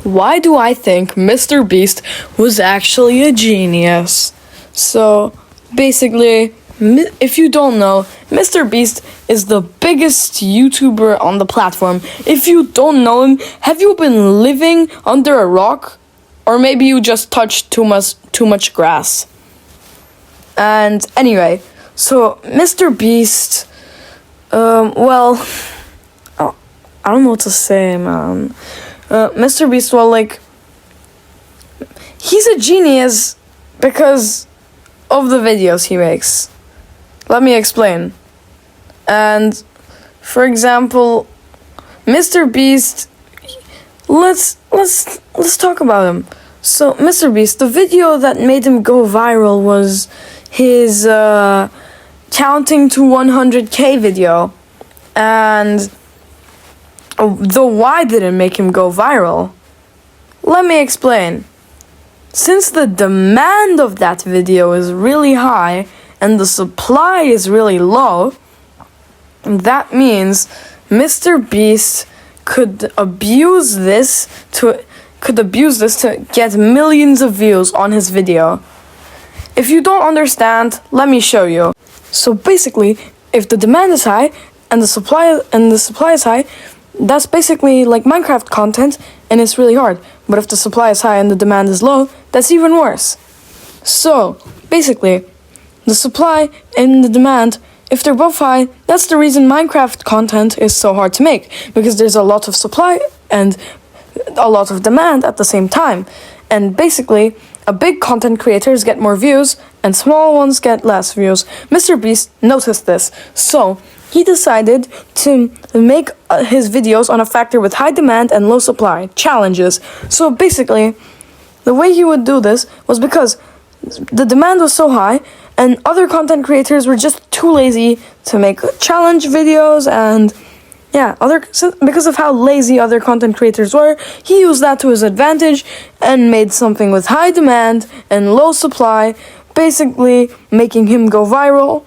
why do I think MrBeast was actually a genius? So, basically, if you don't know, MrBeast is the biggest YouTuber on the platform. If you don't know him, have you been living under a rock? Or maybe you just touched too much grass. And anyway, so MrBeast, I don't know what to say, man. MrBeast, he's a genius because of the videos he makes. Let me explain. And, for example, MrBeast, let's talk about him. So, MrBeast, the video that made him go viral was his counting to 100k video. And the why didn't make him go viral? Let me explain. Since the demand of that video is really high and the supply is really low, that means MrBeast could abuse this to get millions of views on his video. If you don't understand, let me show you. So basically, if the demand is high and the supply is high, that's basically like Minecraft content and it's really hard. But if the supply is high and the demand is low, that's even worse. So basically, the supply and the demand, if they're both high, that's the reason Minecraft content is so hard to make, because there's a lot of supply and a lot of demand at the same time. And basically, a big content creators get more views and small ones get less views. MrBeast noticed this, so he decided to make his videos on a factor with high demand and low supply, challenges. So basically, the way he would do this was because the demand was so high and other content creators were just too lazy to make challenge videos, and because of how lazy other content creators were, he used that to his advantage and made something with high demand and low supply, basically making him go viral.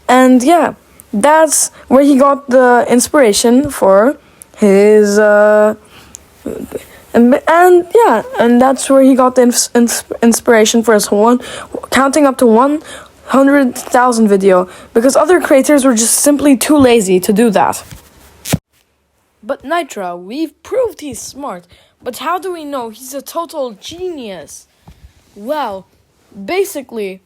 And yeah, that's where he got the inspiration for his and that's where he got the inspiration for his whole counting up to 100,000 video, because other creators were just simply too lazy to do that. But Nitra, we've proved he's smart, but how do we know he's a total genius? Well, basically,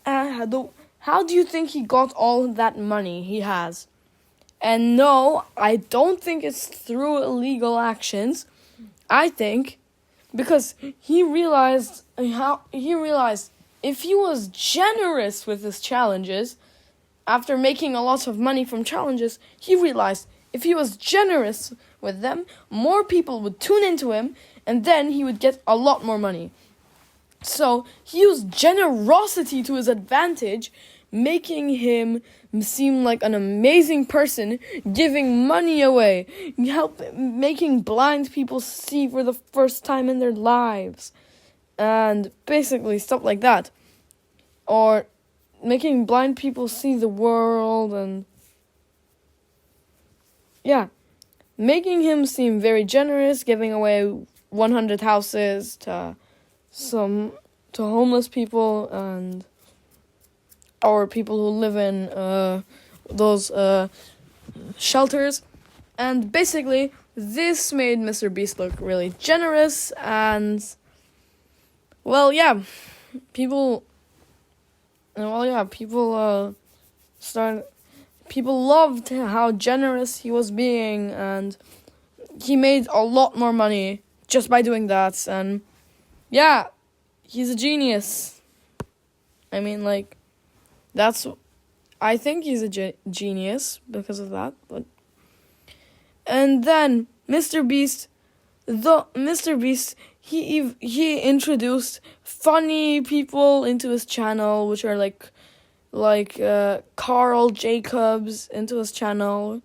how do you think he got all that money he has? And no, I don't think it's through illegal actions. I think because he realized if he was generous with his challenges, after making a lot of money from challenges, he realized if he was generous with them, more people would tune into him, and then he would get a lot more money. So he used generosity to his advantage, making him seem like an amazing person, giving money away, making blind people see for the first time in their lives, and basically stuff like that. Or making blind people see the world, and making him seem very generous, giving away 100 houses to homeless people and or people who live in those shelters. And basically, this made MrBeast look really generous, and people loved how generous he was being, and he made a lot more money just by doing that. And he's a genius. I mean, I think he's a genius because of that. And then MrBeast, he introduced funny people into his channel, which are like Carl Jacobs into his channel.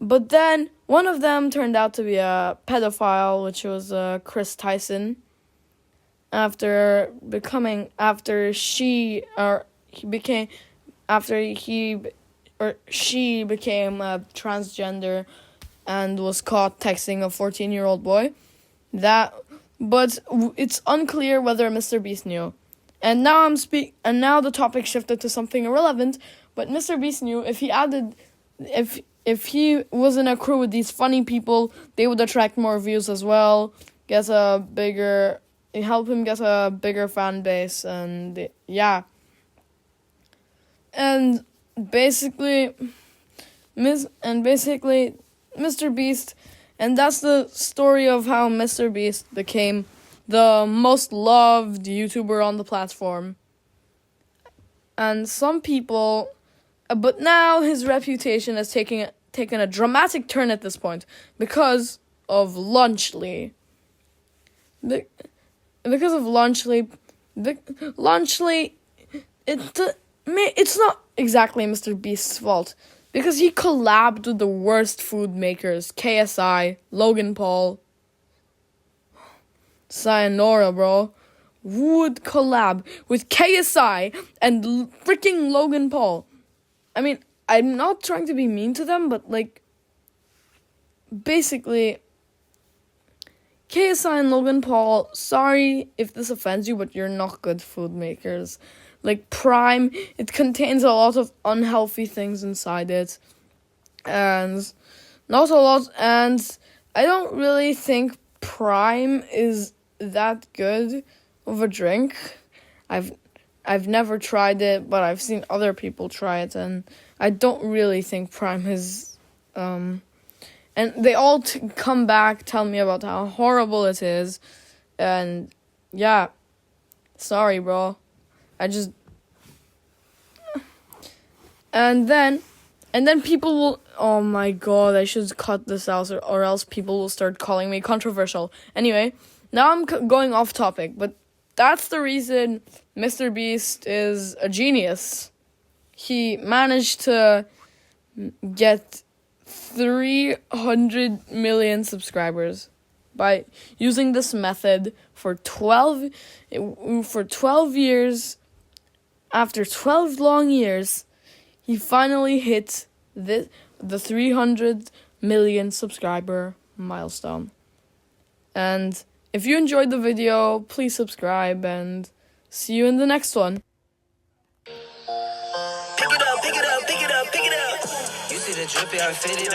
But then one of them turned out to be a pedophile, which was Chris Tyson. After she became a transgender and was caught texting a 14-year-old boy. But it's unclear whether MrBeast knew. And now now the topic shifted to something irrelevant. But MrBeast knew if he was in a crew with these funny people, they would attract more views as well. Help him get a bigger fan base, and yeah. And basically, MrBeast, and that's the story of how MrBeast became the most loved YouTuber on the platform. And some people, but now his reputation has taken a dramatic turn at this point because of Lunchly. Because of Lunchly, it's not exactly MrBeast's fault, because he collabed with the worst food makers, KSI, Logan Paul. Sayonara, bro. Who would collab with KSI and freaking Logan Paul? I mean, I'm not trying to be mean to them, but basically, KSI and Logan Paul, sorry if this offends you, but you're not good food makers. Prime, it contains a lot of unhealthy things inside it. And not a lot, and I don't really think Prime is that good of a drink. I've never tried it, but I've seen other people try it, and I don't really think Prime is and they all come back, tell me about how horrible it is, and yeah, sorry, bro. And then people will, oh my god, I should cut this out, or else people will start calling me controversial. Anyway, now I'm going off topic, but that's the reason MrBeast is a genius. He managed to get 300 million subscribers by using this method for 12 years. After 12 long years, he finally hit the 300 million subscriber milestone. And if you enjoyed the video, please subscribe, and see you in the next one. Pick it up, pick it up, pick it up, pick it up. You see the drip, yeah, I fit it up.